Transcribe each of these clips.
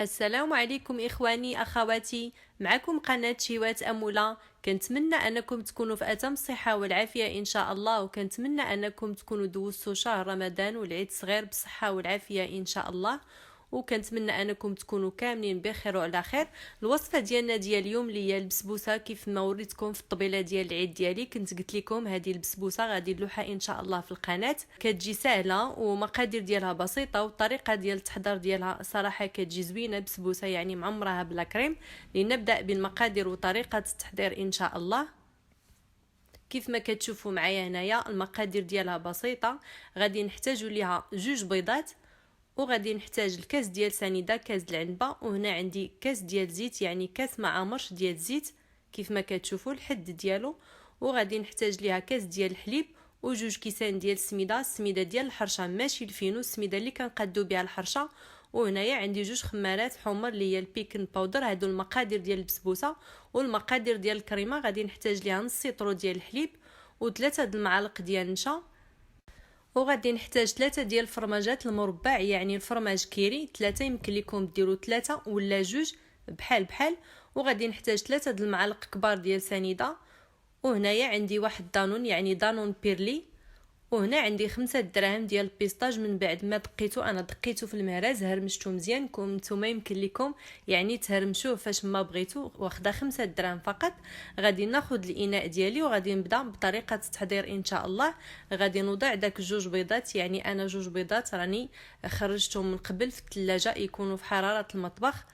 السلام عليكم إخواني أخواتي، معكم قناة شيوات أمولة. كنتمنى أنكم تكونوا في أتم الصحة والعافية إن شاء الله، وكنتمنى أنكم تكونوا دوزتوا شهر رمضان والعيد صغير بالصحة والعافية إن شاء الله، وكنتمنى أنكم تكونوا كاملين بخير وعلى خير. الوصفة ديالنا ديال اليوم اللي هي البسبوسة، كيف ما وريتكم في الطبيلة ديال العيد ديالي كنت قلت لكم هذه البسبوسة غادي نلوحها إن شاء الله في القناة. كتجي سهلة ومقادير ديالها بسيطة، والطريقة ديال التحضير ديالها صراحة كتجي زوينة، بسبوسة يعني معمرها بلا كريم. لنبدأ بالمقادير وطريقة التحضير إن شاء الله. كيف ما كتشوفوا معايا هنايا المقادير ديالها بسيطة. غادي نحتاجوا ليها 2 بيضات، وغادي نحتاج الكاس ديال سنيده، كاس العنبه، وهنا عندي كاس ديال زيت يعني كاس مع مرش ديال الزيت كيف ما كتشوفوا الحد ديالو. وغادي نحتاج ليها كاس ديال الحليب وجوج كيسان ديال السميده ديال الحرشه، ماشي الفينو، السميده اللي كنقادو بها الحرشه. وهنايا عندي 2 خمارات حمر اللي هي البيكن باودر. هادو المقادير ديال البسبوسه. والمقادير ديال الكريمه غادي نحتاج ليها نص سيطرو ديال الحليب و3 المعالق ديال النشا. وغادي نحتاج 3 ديال الفرماجات المربع يعني الفرماج كيري، 3 يمكن لكم ديروا 3 ولا 2 بحال بحال. وغادي نحتاج 3 د المعالق كبار ديال سنيده. وهنايا عندي واحد دانون يعني دانون بيرلي. وهنا عندي 5 دراهم ديال البيستاج، من بعد ما دقيته انا دقيته في المهراز، هرمشته مزيان. نتوما يمكن لكم يعني تهرمشوه فاش ما بغيتو. واخده 5 دراهم فقط. غادي ناخذ الاناء ديالي وغادي نبدا بطريقه التحضير ان شاء الله. غادي نوضع داك 2 بيضات، يعني انا 2 بيضات راني خرجتهم من قبل في الثلاجه يكونوا في حراره المطبخ.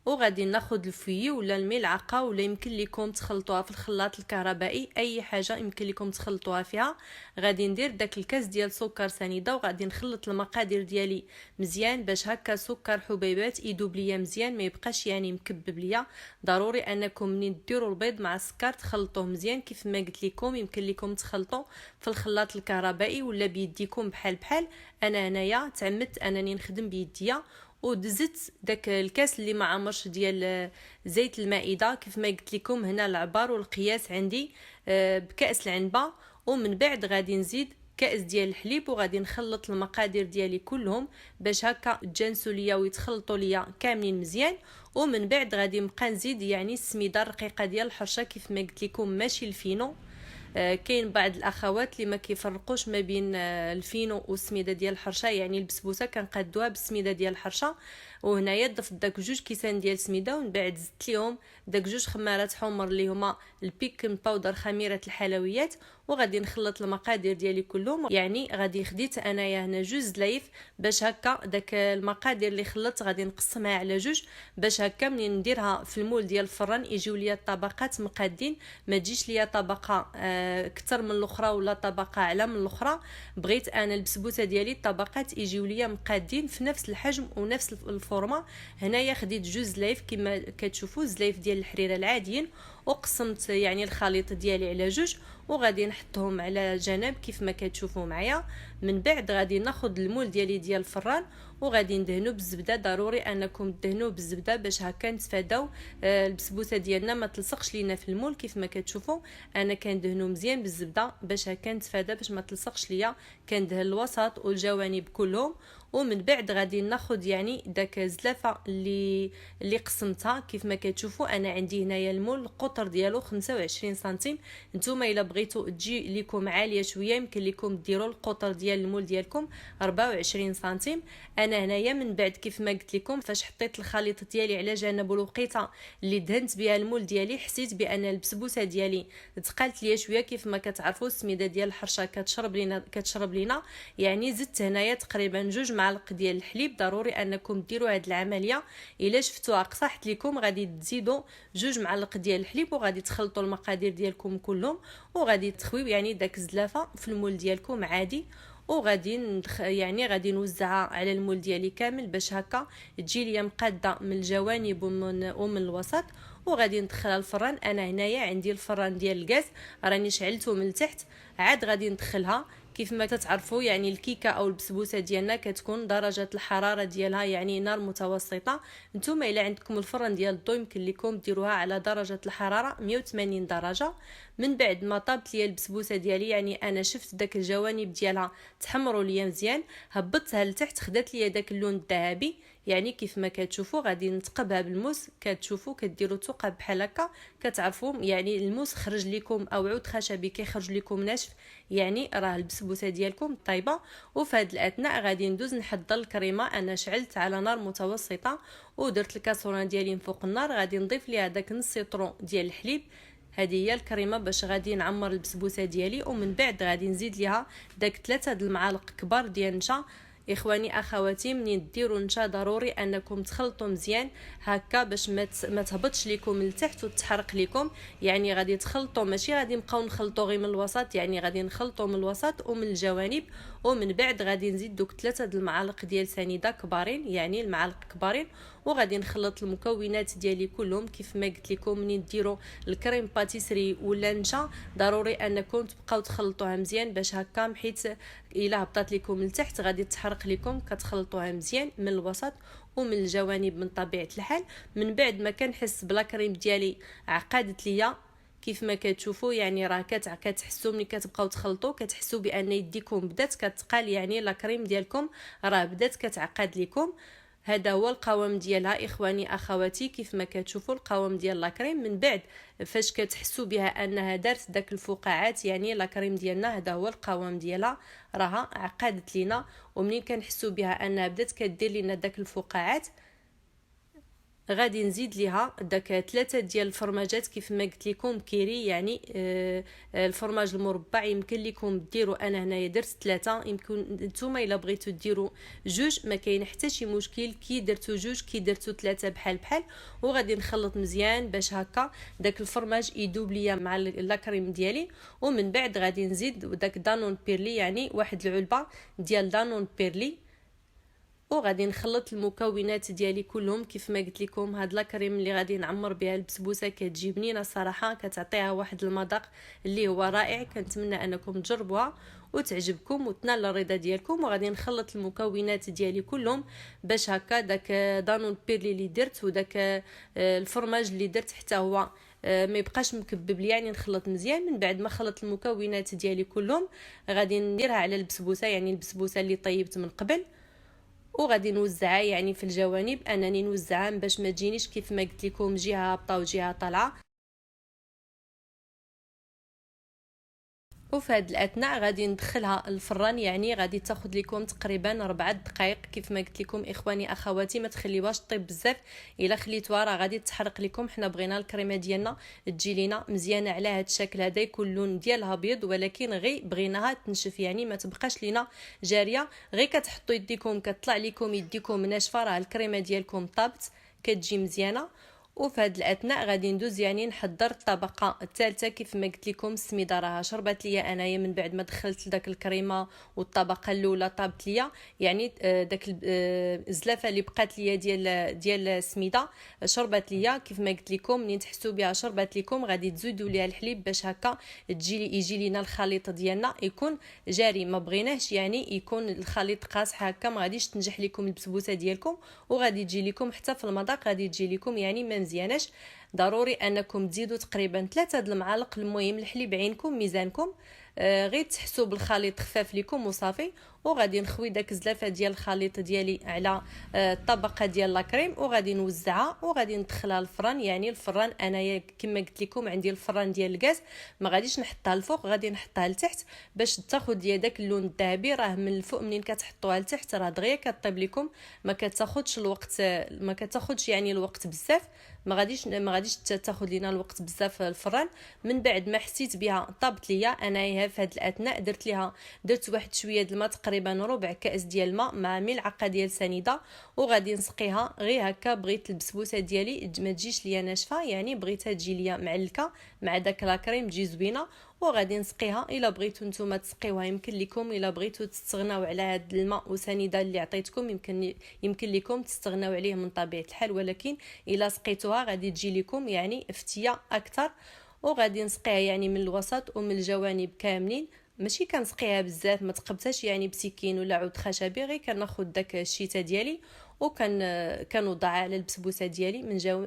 وغادي ناخذ الفوي ولا الملعقه، ولا يمكن لكم تخلطوها في الخلاط الكهربائي، اي حاجه يمكن لكم تخلطوها فيها. غادي ندير داك الكاس ديال سكر سنيده، وغادي نخلط المقادير ديالي مزيان باش هكا سكر حبيبات يذوب ليا مزيان، ما يبقاش يعني مكبب ليا. ضروري انكم منين ديروا البيض مع السكر تخلطوه مزيان كيف ما قلت لكم. يمكن لكم تخلطوا في الخلاط الكهربائي ولا بيديكم بحال بحال. انا هنايا تعمدت انني نخدم بيديا، ودزت داك الكاس اللي ما عمرش ديال زيت المائده كيف ما قلت لكم. هنا العبار والقياس عندي بكاس العنبه. ومن بعد غادي نزيد كاس ديال الحليب، وغادي نخلط المقادير ديالي كلهم باش هكا تجانسوا ليا ويتخلطوا ليا كاملين مزيان. ومن بعد غادي نبقى نزيد يعني السميده الرقيقه ديال الحرشه كيف ما قلت لكم، ماشي الفينو. كاين بعض الاخوات اللي ما كيفرقوش ما بين الفينو والسميده ديال الحرشه، يعني البسبوسه كنقادوها بالسميده ديال الحرشه. وهنايا ضفت داك 2 كيسان ديال السميده، ومن بعد زدت ليهم داك 2 خمارات حمر اللي هما البيكن باودر خميره الحلويات. وغادي نخلط المقادير ديالي كلهم، يعني غادي خديت انايا هنا 2 زلايف باش هكا داك المقادير اللي خلطت غادي نقسمها على 2 باش هكا منين نديرها في المول ديال الفران يجيو ليا الطبقات مقادين، ما تجيش ليا طبقه اكثر من الاخرى ولا طبقه اعلى من الاخرى. بغيت انا البسبوسه ديالي الطبقات يجيو ليا مقادين في نفس الحجم ونفس الفورمه. هنايا خديت 2 زلايف كما كتشوفوا، زلايف ديال الحريره العاديين، وقسمت يعني الخليط ديالي على 2 وغادي نحطهم على جنب كيف ما كتشوفوا معايا. من بعد غادي ناخذ المول ديالي ديال الفران وغادي ندهنو بالزبده. ضروري انكم تدهنوه بالزبده باش هكا نتفاداو البسبوسه ديالنا ما تلصقش لينا في المول. كيف ما كتشوفوا انا كندهنو مزيان بالزبده باش هكا نتفادى باش ما تلصقش ليا. كندهن الوسط والجوانب كلهم. ومن بعد غادي ناخذ يعني داك الزلافه اللي قسمتها. كيف ما كتشوفوا انا عندي هنايا المول القطر ديالو 25 سنتيم. نتوما الا بغيتوا تجي لكم عاليه شويه يمكن لكم ديروا القطر ديال المول ديالكم 24 سنتيم. انا هنايا من بعد كيف ما قلت لكم فاش حطيت الخليط ديالي على جنب والوقيته اللي دهنت بها المول ديالي حسيت بان البسبوسه ديالي تقالت ليا شويه. كيف ما كتعرفوا السميده ديال الحرشه كتشرب لينا، يعني زدت هنايا تقريبا 2 معالق ديال الحليب. ضروري انكم ديروا هذه العمليه. الا شفتوها قصحت لكم غادي تزيدوا 2 معالق ديال الحليب وغادي تخلطوا المقادير ديالكم كلهم. وغادي تخويو يعني داك الزلافه في المول ديالكم عادي. وغادي يعني غادي نوزعها على المول ديالي كامل باش هكا تجي ليا مقاده من الجوانب ومن الوسط. وغادي ندخلها الفران. انا هنايا عندي الفران ديال الغاز راني شعلته من التحت. عاد غادي ندخلها. كيف ما تتعرفوا يعني الكيكه او البسبوسه ديالنا كتكون درجه الحراره ديالها يعني نار متوسطه. نتوما الا عندكم الفرن ديال الضو يمكن لكم ديروها على درجه الحراره 180 درجه. من بعد ما طابت ليا البسبوسه ديالي يعني انا شفت داك الجوانب ديالها تحمروا ليا مزيان، هبطتها لتحت خدات ليا داك اللون الذهبي. يعني كيف ما كتشوفوا غادي نتقبها بالموس، كتشوفوا كديروا ثقب بحال هكا، كتعرفوا يعني الموس خرج لكم او عود خشبي كيخرج لكم ناشف، يعني راه البسبوسه ديالكم طيبه. وفي هذا الاثناء غادي ندوز نحضر الكريمه. انا شعلت على نار متوسطه ودرت الكاسوره ديالي من فوق النار، غادي نضيف ليها داك نص سيطرون ديال الحليب. هذه هي الكريمه باش غادي نعمر البسبوسه ديالي. ومن بعد غادي نزيد ليها داك 3 د المعالق كبار ديال النشا. اخواني اخواتي منين ديروا النشا ضروري انكم تخلطوا مزيان هكا باش ما تهبطش لكم لتحت وتحرق لكم. يعني غادي تخلطوا، ماشي غادي نبقاو نخلطوا غير من الوسط، يعني غادي نخلطوا من الوسط ومن الجوانب. ومن بعد غادي نزيد دوك 3 د المعالق ديال سنيده كبارين، يعني المعالق كبارين. وغادي نخلط المكونات ديالي كلهم كيف ما قلت لكم. منين ديروا الكريم باتيسري ولا نشا ضروري انكم تبقاو تخلطوها مزيان باش هكا، حيت الا هبطات لكم لتحت غادي تحرق لكم. كتخلطوها مزيان من الوسط ومن الجوانب من طبيعه الحال. من بعد ما كنحس بلا كريم ديالي عقدت ليا كيف ما كتشوفوا، يعني راه كتحسوا ملي كتبقاو تخلطوا كتحسوا بان يديكم بدات كتقال، يعني لا كريم ديالكم راه بدات كتعقد لكم. هذا هو القوام ديالها اخواني اخواتي. كيف ما كتشوفوا القوام ديال لا كريم من بعد فاش كتحسوا بها انها دارت داك الفقاعات، يعني لا كريم ديالنا هذا هو القوام ديالها، راها عقدت لينا. ومنين كنحسوا بها انها بدات كدير لنا داك الفقاعات غادي نزيد ليها داك 3 ديال الفرماجات كيف ما قلت لكم كيري، يعني الفرماج المربع يمكن لكم ديروا، انا هنايا درت 3، يمكن نتوما الا بغيتوا ديروا 2 ما كاين حتى شي مشكل، كي درتوا 2 كي درتوا 3 بحال بحال. وغادي نخلط مزيان باش هكا داك الفرماج يذوب ليا مع لاكريم ديالي. ومن بعد غادي نزيد داك دانون بيرلي، يعني واحد العلبه ديال دانون بيرلي. وغادي نخلط المكونات ديالي كلهم كيف ما قلت لكم. هاد لاكريم اللي غادي نعمر بها البسبوسه كتجي بنينه صراحه، كتعطيها واحد المذاق اللي هو رائع. كنتمنى انكم تجربوها وتعجبكم وتنال الرضا ديالكم. وغادي نخلط المكونات ديالي كلهم باش هكا داك دانون بيرلي اللي درت وداك الفرماج اللي درت حتى هو ما يبقاش مكبب لي، يعني نخلط مزيان. من بعد ما خلط المكونات ديالي كلهم غادي نديرها على البسبوسه، يعني البسبوسه اللي طيبت من قبل، وغادي نوزعها يعني في الجوانب، انني نوزعها باش ما تجينيش كيف ما قلت لكم جهه هابطه وجهه طالعه. وفي هذا الاثناء غادي ندخلها الفران، يعني غادي تاخذ لكم تقريبا 4 دقائق. كيف ما قلت لكم اخواني اخواتي ما تخليوهاش طيب بزاف، الا خليتوها راه غادي تحرق لكم. حنا بغينا الكريمه ديالنا تجي لينا مزيانه على هذا الشكل هذا، يكون اللون ديالها ابيض، ولكن غير بغيناها تنشف، يعني ما تبقاش لينا جاريه. غير كتحطوا يديكم كطلع لكم يديكم ناشفه راه الكريمه ديالكم طابت كتجي مزيانه. وفي هذا الاثناء غادي ندوز يعني نحضر الطبقه الثالثه. كيف ما قلت لكم السميده راه شربت ليا انايا من بعد ما دخلت داك الكريمه، والطبقه الاولى طابت ليا، يعني داك الزلافه اللي بقات ليا ديال السميده شربت ليا. كيف ما قلت لكم منين تحسوا بها شربت لكم غادي تزيدوا ليها الحليب باش هكا يجي لينا الخليط ديالنا يكون جاري. ما بغيناش يعني يكون الخليط قاصح هكا، ما غاديش تنجح لكم البسبوسه ديالكم، وغادي تجي لكم حتى في المذاق غادي تجي لكم يعني ما مزياناش. ضروري انكم تزيدوا تقريبا 3 د المعالق. المهم الحليب عينكم ميزانكم، غير تحسوا بالخليط خفاف لكم وصافي. وغادي نخوي داك الزلافه ديال الخليط ديالي على الطبقه ديال لاكريم، وغادي نوزعها وغادي ندخلها للفران. يعني الفران انايا كما قلت لكم عندي الفران ديال الغاز، ما غاديش نحطها الفوق، غادي نحطها لتحت باش تاخذ ليا داك اللون الذهبي. راه من الفوق منين كتحطوها لتحت راه دغيا كطيب لكم، ما كتاخذش الوقت، ما كتاخذش يعني الوقت بزاف، ما غاديش تاخذ لينا الوقت بزاف الفران. من بعد ما حسيت بها طابت ليا انايا في هذا الاثناء درت واحد شويه د الماء، تقريبا ربع كاس ديال الماء مع ملعقه ديال سنيده، وغادي نسقيها. غير هكا بغيت البسبوسه ديالي ما تجيش ليا ناشفه، يعني بغيتها تجي ليا معلكه مع داك لاكريم تجي زوينه. وغادي نسقيها. الا بغيتوا نتوما تسقيوها يمكن لكم، الا بغيتوا تستغناو على هذا الماء وسنيده اللي عطيتكم يمكن لكم تستغناو عليه من طبيعه الحال، ولكن الا سقيتوها غادي تجي لكم يعني فتيه اكثر. وغادي نسقيها يعني من الوسط ومن الجوانب كاملين، ماشي كنسقيها بزاف، ما تقبتهاش يعني بسكين ولا عود خشبي، غير كناخذ داك الشيته ديالي كنوضعها على البسبوسه ديالي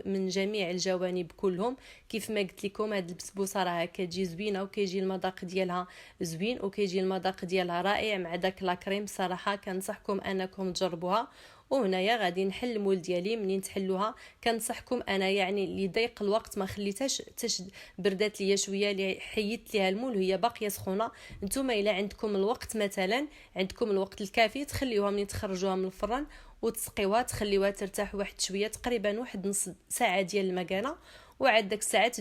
من جميع الجوانب كلهم. كيف ما قلت لكم هاد البسبوسه راه كتجي زوينه، وكيجي المذاق ديالها زوين، وكيجي المذاق ديالها رائع مع داك لاكريم. صراحه كنصحكم انكم تجربوها. وهنايا غادي نحل المول ديالي. منين تحلوها كنصحكم انا يعني اللي ضيق الوقت ما خليتهاش بردات ليا شويه، اللي حيدت ليها المول وهي باقيه سخونه. نتوما الا عندكم الوقت مثلا، عندكم الوقت الكافي، تخليوها منين تخرجوها من الفران وتسقيوها، تخليوها ترتاح واحد شويه، تقريبا واحد نص ساعه ديال المكانه. وعاد داك الساعات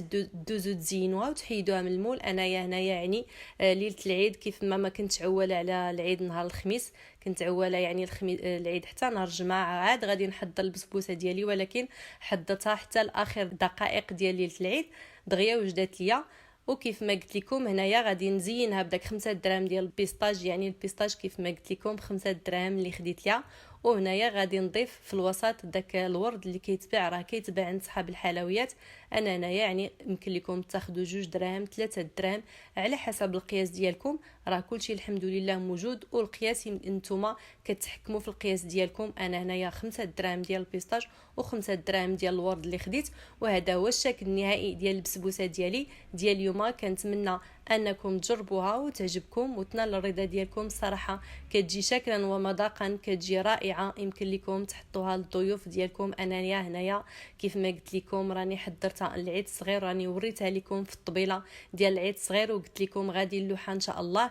دوزو تزينوها وتحيدوها من المول. انايا هنايا يعني ليله العيد كيف ما كنتش عواله على العيد نهار الخميس، كنت عواله يعني العيد حتى نهار الجمعه عاد غادي نحضر البسبوسه ديالي، ولكن حضرتها حتى لاخر دقائق ديال ليله العيد دغيا وجدات ليا. وكيف ما قلت لكم هنايا غادي نزينها بداك 5 دراهم ديال البيستاج، يعني البيستاج كيف ما قلت لكم 5 دراهم اللي خديت ليها. وهنايا غادي نضيف في الوسط داك الورد اللي كيتباع، راه كيتباع عند صحاب الحلويات. انا هنايا يعني يمكن لكم تاخذوا 2 دراهم 3 دراهم على حسب القياس ديالكم، راه كلشي الحمد لله موجود. والقياس نتوما كتحكموا في القياس ديالكم. انا هنايا 5 دراهم ديال البيستاج و5 دراهم ديال الورد اللي خديت. وهذا هو الشكل النهائي ديال البسبوسه ديالي ديال اليوم. كنتمنى انكم تجربوها وتعجبكم وتنال الرضا ديالكم. صراحه كتجي شكلا ومذاقا كتجي رائعه، يمكن لكم تحطوها للضيوف ديالكم. انايا هنايا كيف ما قلت لكم راني حضرتها العيد الصغير، راني وريتها لكم في الطبيله ديال العيد الصغير، وقلت لكم غادي نلوحها ان شاء الله.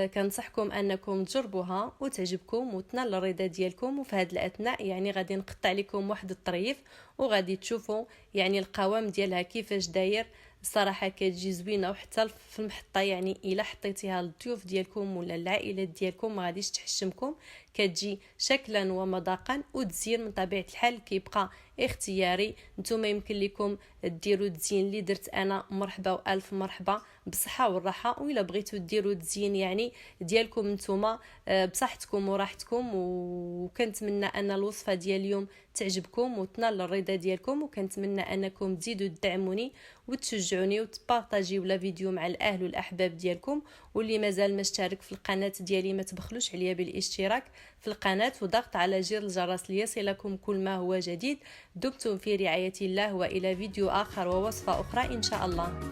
كنصحكم انكم تجربوها وتعجبكم وتنال الرضا ديالكم. وفي هذا الاثناء يعني غادي نقطع لكم واحد الطريف وغادي تشوفوا يعني القوام ديالها كيفاش داير. الصراحه كتجي زوينه، وحتى في المحطه يعني الا حطيتيها للضيوف ديالكم ولا العائلات ديالكم ما غاديش تحشمكم، كتجي شكلا ومذاقا. وتزيين من طبيعه الحال كيبقى اختياري، نتوما يمكن لكم ديروا التزيين اللي درت انا. مرحبا والف مرحبا بالصحه والراحه. وإلا بغيتوا ديروا التزيين يعني ديالكم نتوما بصحتكم وراحتكم. وكنتمنى ان الوصفه ديال اليوم تعجبكم وتنال الرضا ديالكم، وكنتمنى انكم تزيدوا تدعموني وتشجعوني وتبارطاجيو لا فيديو مع الاهل والاحباب ديالكم. واللي مازال ما اشترك في القناه ديالي ما تبخلوش عليا بالاشتراك في القناه وضغط على زر الجرس ليصلكم كل ما هو جديد. دمتم في رعايه الله، والى فيديو اخر ووصفه اخرى ان شاء الله.